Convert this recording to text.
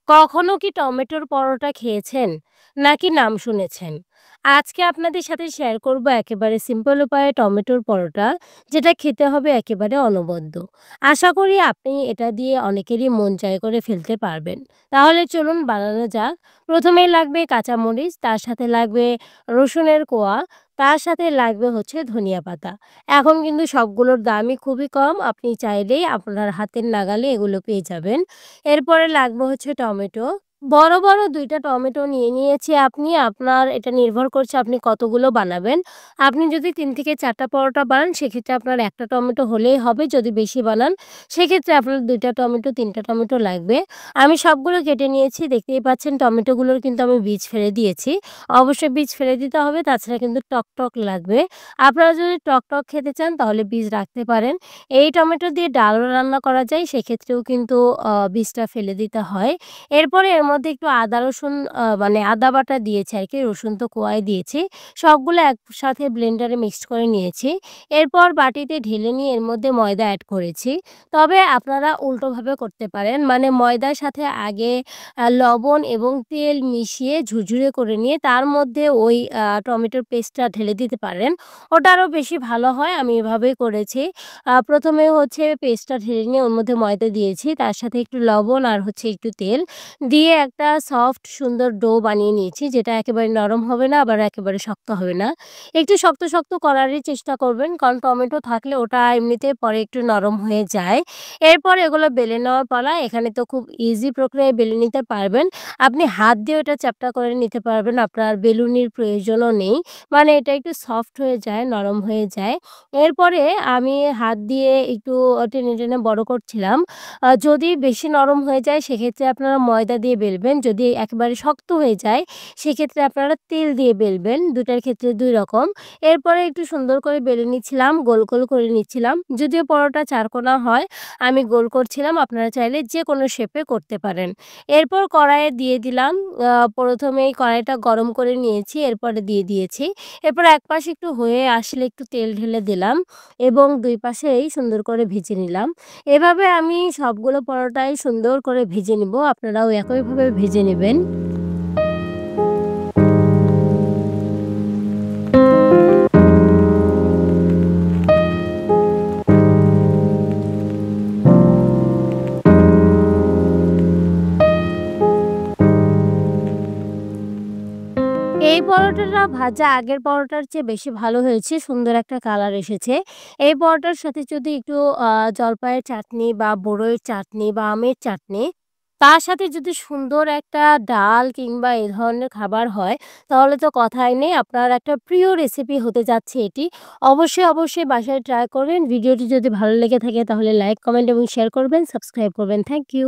কখনো কি টমেটোর পরোটা খেয়েছেন? নাকি নাম শুনেছেন? আজকে আপনাদের সাথে শেয়ার করব একেবারে সিম্পল উপায়ে টমেটোর পরোটা, যেটা খেতে হবে একেবারে অনবদ্য। আশা করি আপনি এটা দিয়ে অনেকেরই মন জয় করে ফেলতে পারবেন। তাহলে চলুন বানানো যাক। ১ম এই লাগবে কাঁচামরিচ, তার সাথে লাগবে রসুনের কোয়া, তার সাথে লাগবে হচ্ছে ধনিয়া পাতা। এখন কিন্তু সবগুলোর দামই খুবই কম। আপনি চাইলেই আপনার হাতের নাগালে এগুলো পেয়ে যাবেন। এরপরে লাগবে হচ্ছে টমেটো। বড়, বড় ২ টা টমেটো নিয়ে নিয়েছি আপনি। আপনার এটা নির্ভর করছে আপনি কতগুলো বানাবেন। আপনি যদি ৩ থেকে ৪ টা পরোটা বানান সেক্ষেত্রে আপনার ১ টা টমেটো হলেই হবে। যদি বেশি বানান সেক্ষেত্রে আপনার ২ টা টমেটো, ৩ টা টমেটো লাগবে। আমি সবগুলো কেটে নিয়েছি। দেখতেই পাচ্ছেন টমেটোগুলোর কিন্তু আমি বীজ ফেলে দিয়েছি। অবশ্যই বীজ ফেলে দিতে হবে, তাছাড়া কিন্তু টক লাগবে। আপনারা যদি টক খেতে চান তাহলে বীজ রাখতে পারেন। এই টমেটো দিয়ে ডালও রান্না করা যায়, সেক্ষেত্রেও কিন্তু বীজটা ফেলে দিতে হয়। এরপরে এর মধ্যে একটু আদা রসুন মানে আদা বাটা দিয়েছি আরকি, রসুন তো কোয়ায় দিয়েছি। সবগুলো একসাথে ব্লেন্ডারে মিক্সড করে নিয়েছি। এরপর বাটিতে ঢেলে নিয়ে এর মধ্যে ময়দা এড করেছি। তবে আপনারা উল্টোভাবে করতে পারেন। মানে ময়দার সাথে আগে লবণ এবং তেল মিশিয়ে ঝুরঝুরে করে নিয়ে তার মধ্যে ওই টমেটোর পেস্টটা ঢেলে দিতে পারেন। ওটা আরও বেশি ভালো হয়। আমি এভাবেই করেছি। ১ম এ হচ্ছে পেস্টটা ঢেলে নিয়ে ওর মধ্যে ময়দা দিয়েছি। তার সাথে একটু লবণ আর হচ্ছে একটু তেল দিয়ে একটা সফট সুন্দর ডো বানিয়ে নিয়েছি, যেটা একেবারে নরম হবে না, আবার একেবারে শক্ত হবে না। একটু শক্ত করারই চেষ্টা করবেন, কারণ টমেটো থাকলে ওটা এমনিতে পরে একটু নরম হয়ে যায়। এরপর এগুলো বেলে নেওয়ার পালা। এখানে তো খুব ইজি প্রক্রিয়ায় বেলে নিতে পারবেন। আপনি হাত দিয়ে ওটা চ্যাপ্টা করে নিতে পারবেন। আপনার বেলুনির প্রয়োজনও নেই। মানে এটা একটু সফট হয়ে যায়, নরম হয়ে যায়। এরপরে আমি হাত দিয়ে একটু টেনে বড় করছিলাম। যদি বেশি নরম হয়ে যায় সেক্ষেত্রে আপনারা ময়দা দিয়ে বেলবেন। যদি একেবারে শক্ত হয়ে যায় সেক্ষেত্রে আপনারা তেল দিয়ে বেলবেন। ২ টার ক্ষেত্রে ২ রকম। এরপরে একটু সুন্দর করে বেলে নিচ্ছিলাম, গোল করে নিচ্ছিলাম। যদিও পরোটা চারকোনা হয়, আমি গোল করছিলাম। আপনারা চাইলে যেকোনো শেপে করতে পারেন। এরপর কড়াইয়ে দিয়ে দিলাম। ১ম এই কড়াইটা গরম করে নিয়েছি, এরপরে দিয়ে দিয়েছি। এরপর এক পাশ একটু হয়ে আসলে একটু তেল ঢেলে দিলাম এবং ২ পাশেই সুন্দর করে ভেজে নিলাম। এভাবে আমি সবগুলো পরোটাই সুন্দর করে ভেজে নিব। আপনারাও একইভাবে ভেজে নিবেন। এই পরোটাটা ভাজা আগের পরোটার চেয়ে বেশি ভালো হয়েছে। সুন্দর একটা কালার এসেছে। এই পরোটার সাথে যদি একটু আ জলপাইয়ের চাটনি বা বড়ইয়ের চাটনি বা আমের চাটনি, তার সাথে যদি সুন্দর একটা ডাল কিংবা এ ধরনের খাবার হয়, তাহলে তো কথাই নেই। আপনার একটা প্রিয় রেসিপি হতে যাচ্ছে এটি। অবশ্যই বাসায় ট্রাই করবেন। ভিডিওটি যদি ভালো লেগে থাকে তাহলে লাইক, কমেন্ট এবং শেয়ার করবেন, সাবস্ক্রাইব করবেন। Thank you.